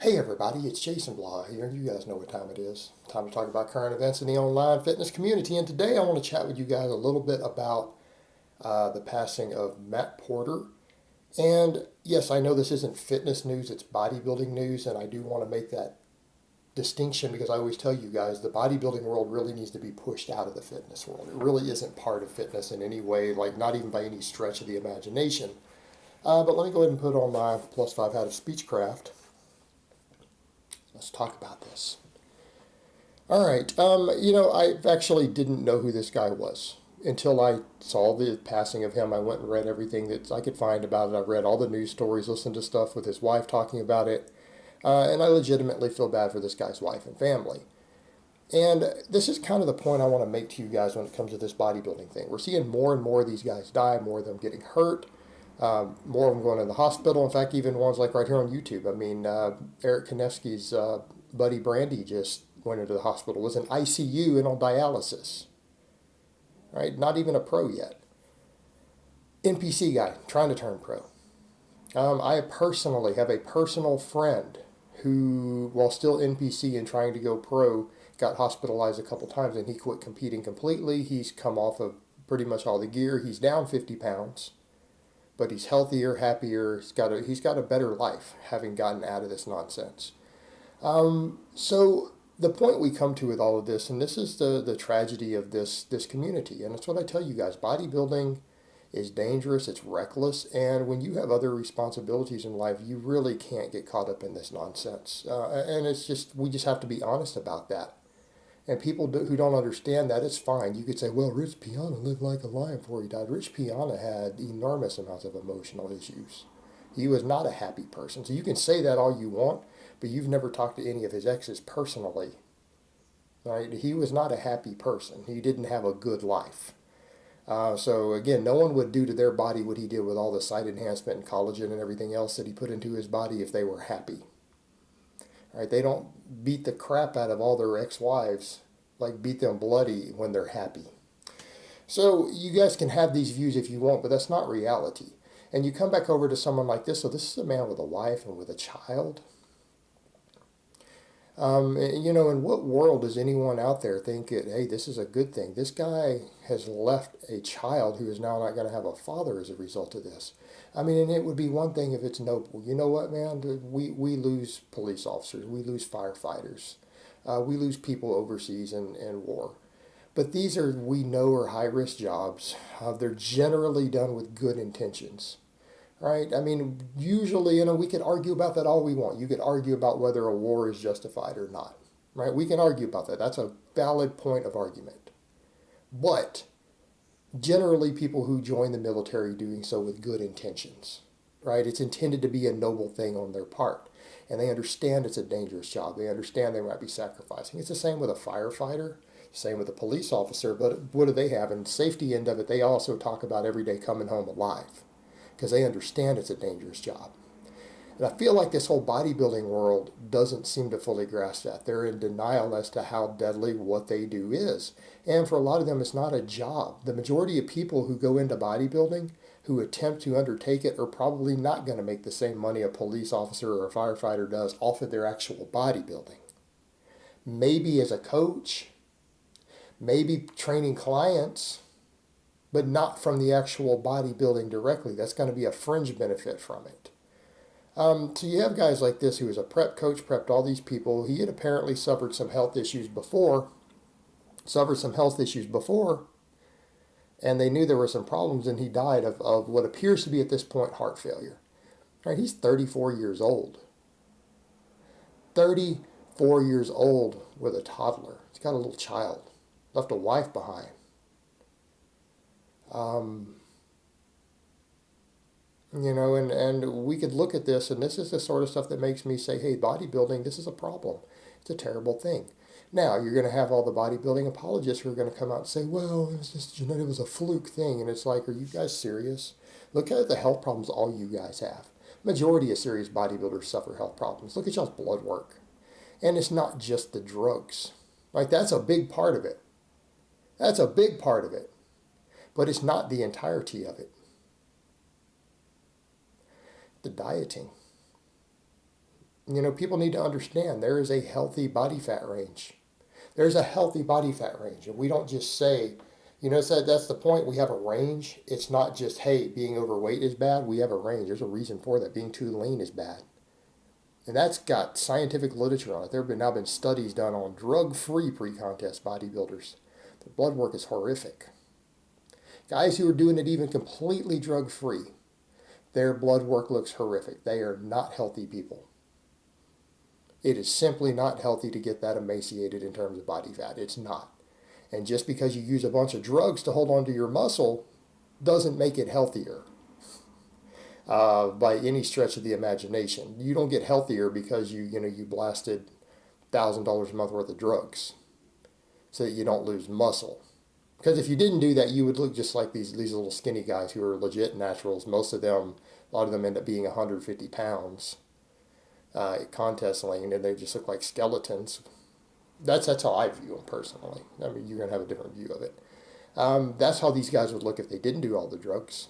Hey everybody, it's Jason Blah here. You guys know what time it is. Time to talk about current events in the online fitness community. And today I want to chat with you guys a little bit about the passing of Matt Porter. And yes, I know this isn't fitness news, it's bodybuilding news. And I do want to make that distinction because I always tell you guys the bodybuilding world really needs to be pushed out of the fitness world. It really isn't part of fitness in any way, like not even by any stretch of the imagination. But let me go ahead and put on my plus 5 hat of speechcraft. Let's talk about this. All right. I actually didn't know who this guy was until I saw the passing of him. I went and read everything that I could find about it. I read all the news stories, listened to stuff with his wife talking about it. And I legitimately feel bad for this guy's wife and family. And this is kind of the point I want to make to you guys when it comes to this bodybuilding thing. We're seeing more and more of these guys die, more of them getting hurt. More of them going in the hospital. In fact, even ones like right here on YouTube. I mean, Eric Konevsky's buddy Brandy just went into the hospital, was in ICU and on dialysis. Right? Not even a pro yet. NPC guy trying to turn pro. I personally have a personal friend who, while still NPC and trying to go pro, got hospitalized a couple times and he quit competing completely. He's come off of pretty much all the gear. He's down 50 pounds. But he's healthier, happier. He's got a better life having gotten out of this nonsense. So the point we come to with all of this, and this is the tragedy of this community, and it's what I tell you guys: bodybuilding is dangerous, it's reckless, and when you have other responsibilities in life, you really can't get caught up in this nonsense. And we just have to be honest about that. And people who don't understand that, it's fine. You could say, well, Rich Piana lived like a lion before he died. Rich Piana had enormous amounts of emotional issues. He was not a happy person. So you can say that all you want, but you've never talked to any of his exes personally. Right? He was not a happy person. He didn't have a good life. So again, no one would do to their body what he did with all the site enhancement and collagen and everything else that he put into his body if they were happy. Right? They don't beat the crap out of all their ex-wives, like beat them bloody when they're happy. So you guys can have these views if you want, but that's not reality. And you come back over to someone like this. So this is a man with a wife and with a child. In what world does anyone out there think hey, this is a good thing? This guy has left a child who is now not going to have a father as a result of this. I mean, and it would be one thing if it's noble. You know what, man? We lose police officers. We lose firefighters. We lose people overseas in war. But these we know, are high-risk jobs. They're generally done with good intentions. Right? I mean, usually, we could argue about that all we want. You could argue about whether a war is justified or not. Right? We can argue about that. That's a valid point of argument. But generally, people who join the military doing so with good intentions. Right? It's intended to be a noble thing on their part. And they understand it's a dangerous job. They understand they might be sacrificing. It's the same with a firefighter. Same with a police officer. But what do they have? And the safety end of it, they also talk about every day coming home alive. Because they understand it's a dangerous job. And I feel like this whole bodybuilding world doesn't seem to fully grasp that. They're in denial as to how deadly what they do is. And for a lot of them, it's not a job. The majority of people who go into bodybuilding, who attempt to undertake it, are probably not going to make the same money a police officer or a firefighter does off of their actual bodybuilding. Maybe as a coach, maybe training clients, but not from the actual bodybuilding directly. That's going to be a fringe benefit from it. So you have guys like this who is a prep coach, prepped all these people. He had apparently suffered some health issues before, and they knew there were some problems, and he died of what appears to be at this point heart failure. Right? He's 34 years old. 34 years old with a toddler. He's got a little child. Left a wife behind. And we could look at this, and this is the sort of stuff that makes me say, hey, bodybuilding, this is a problem. It's a terrible thing. Now, you're going to have all the bodybuilding apologists who are going to come out and say, well, it was just, it was a fluke thing. And it's like, are you guys serious? Look at the health problems all you guys have. Majority of serious bodybuilders suffer health problems. Look at y'all's blood work. And it's not just the drugs. Like, that's a big part of it. That's a big part of it. But it's not the entirety of it. The dieting. People need to understand there is a healthy body fat range. There's a healthy body fat range. And we don't just say, so that's the point. We have a range. It's not just, hey, being overweight is bad. We have a range. There's a reason for that. Being too lean is bad. And that's got scientific literature on it. There have now been studies done on drug-free pre-contest bodybuilders. Their blood work is horrific. Guys who are doing it even completely drug-free, their blood work looks horrific. They are not healthy people. It is simply not healthy to get that emaciated in terms of body fat. It's not. And just because you use a bunch of drugs to hold on to your muscle doesn't make it healthier. By any stretch of the imagination. You don't get healthier because you blasted $1,000 a month worth of drugs so that you don't lose muscle. Because if you didn't do that, you would look just like these little skinny guys who are legit naturals. Most of them, a lot of them end up being 150 pounds at contest lane, and they just look like skeletons. That's how I view them personally. I mean, you're going to have a different view of it. That's how these guys would look if they didn't do all the drugs.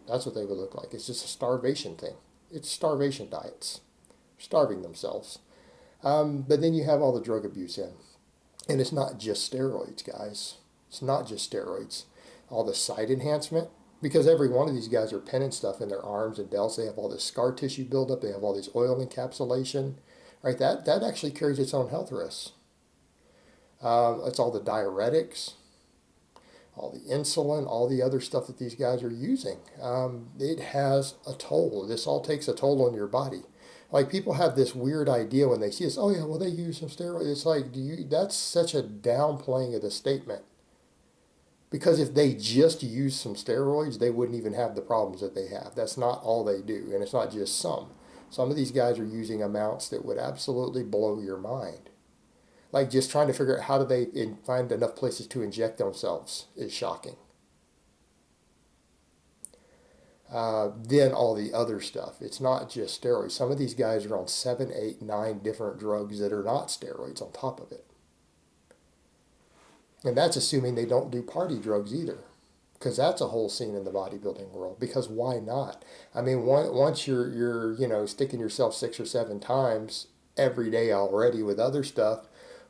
That's what they would look like. It's just a starvation thing. It's starvation diets. Starving themselves. But then you have all the drug abuse in. And it's not just steroids, guys. It's not just steroids. All the site enhancement. Because every one of these guys are pinning stuff in their arms and delts. They have all this scar tissue buildup. They have all this oil encapsulation. Right? That actually carries its own health risks. It's all the diuretics, all the insulin, all the other stuff that these guys are using. It has a toll. This all takes a toll on your body. Like, people have this weird idea when they see this, oh yeah, well, they use some steroids. It's like, that's such a downplaying of the statement. Because if they just use some steroids, they wouldn't even have the problems that they have. That's not all they do, and it's not just some. Some of these guys are using amounts that would absolutely blow your mind. Like, just trying to figure out how do they find enough places to inject themselves is shocking. Then all the other stuff. It's not just steroids. Some of these guys are on 7, 8, 9 different drugs that are not steroids on top of it. And that's assuming they don't do party drugs either. Because that's a whole scene in the bodybuilding world. Because why not? I mean, once you're sticking yourself 6 or 7 times every day already with other stuff,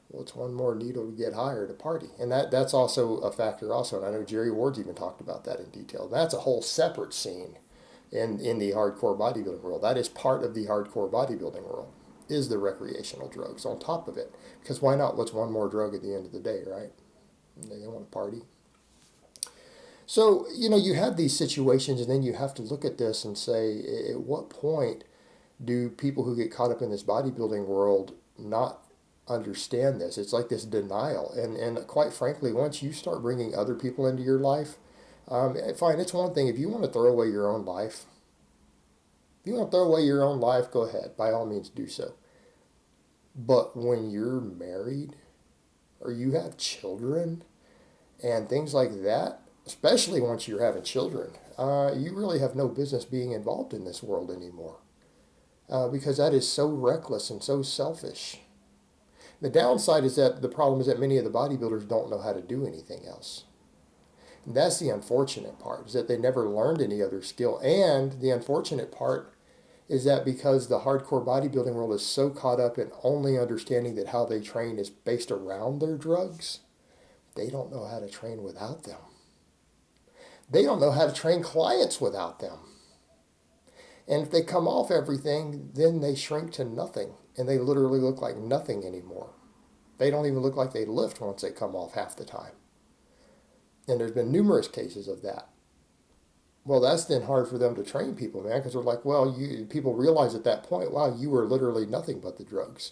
well, it's one more needle to get higher to party. And that's also a factor also. And I know Jerry Ward's even talked about that in detail. That's a whole separate scene in the hardcore bodybuilding world. That is part of the hardcore bodybuilding world, is the recreational drugs on top of it. Because why not? What's one more drug at the end of the day, right? They want to party. So, you have these situations, and then you have to look at this and say, at what point do people who get caught up in this bodybuilding world not understand this? It's like this denial. And quite frankly, once you start bringing other people into your life, fine, it's one thing. If you want to throw away your own life, go ahead. By all means, do so. But when you're married or you have children and things like that, especially once you're having children, you really have no business being involved in this world anymore. Because that is so reckless and so selfish. The downside is that the problem is that many of the bodybuilders don't know how to do anything else. And that's the unfortunate part, is that they never learned any other skill. And the unfortunate part is that because the hardcore bodybuilding world is so caught up in only understanding that how they train is based around their drugs, they don't know how to train without them. They don't know how to train clients without them. And if they come off everything, then they shrink to nothing. And they literally look like nothing anymore. They don't even look like they lift once they come off half the time. And there's been numerous cases of that. Well, that's then hard for them to train people, man, because they're like, well, people realize at that point, wow, you were literally nothing but the drugs.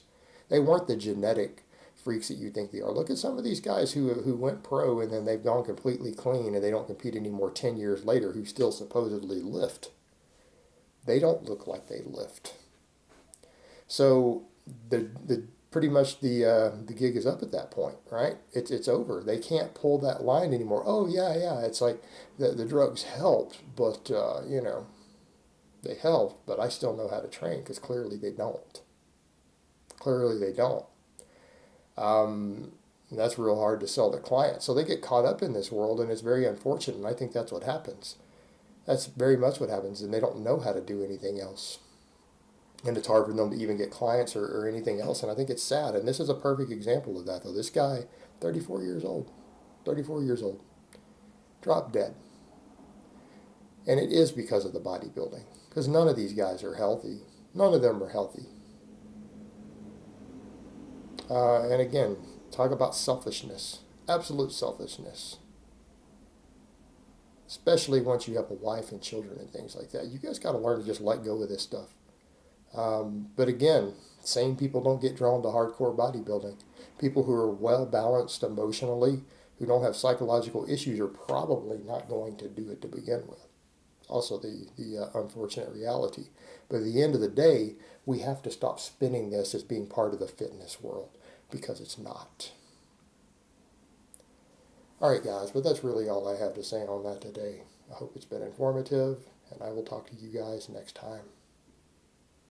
They weren't the genetic freaks that you think they are. Look at some of these guys who went pro and then they've gone completely clean and they don't compete anymore 10 years later, who still supposedly lift. They don't look like they lift. So the pretty much the gig is up at that point, right? It's over. They can't pull that line anymore. Oh yeah. It's like the drugs helped, but they helped, but I still know how to train, because clearly they don't. That's real hard to sell to clients. So they get caught up in this world, and it's very unfortunate. And I think that's what happens. That's very much what happens, and they don't know how to do anything else. and it's hard for them to even get clients or anything else. And I think it's sad. And this is a perfect example of that, though. This guy, 34 years old, 34 years old, dropped dead. And it is because of the bodybuilding, because none of these guys are healthy. None of them are healthy. And again, talk about selfishness, absolute selfishness. Especially once you have a wife and children and things like that. You guys got to learn to just let go of this stuff. But again, sane people don't get drawn to hardcore bodybuilding. People who are well balanced emotionally, who don't have psychological issues, are probably not going to do it to begin with. Also, the unfortunate reality. But at the end of the day, we have to stop spinning this as being part of the fitness world, because it's not. All right, guys, but that's really all I have to say on that today. I hope it's been informative, and I will talk to you guys next time.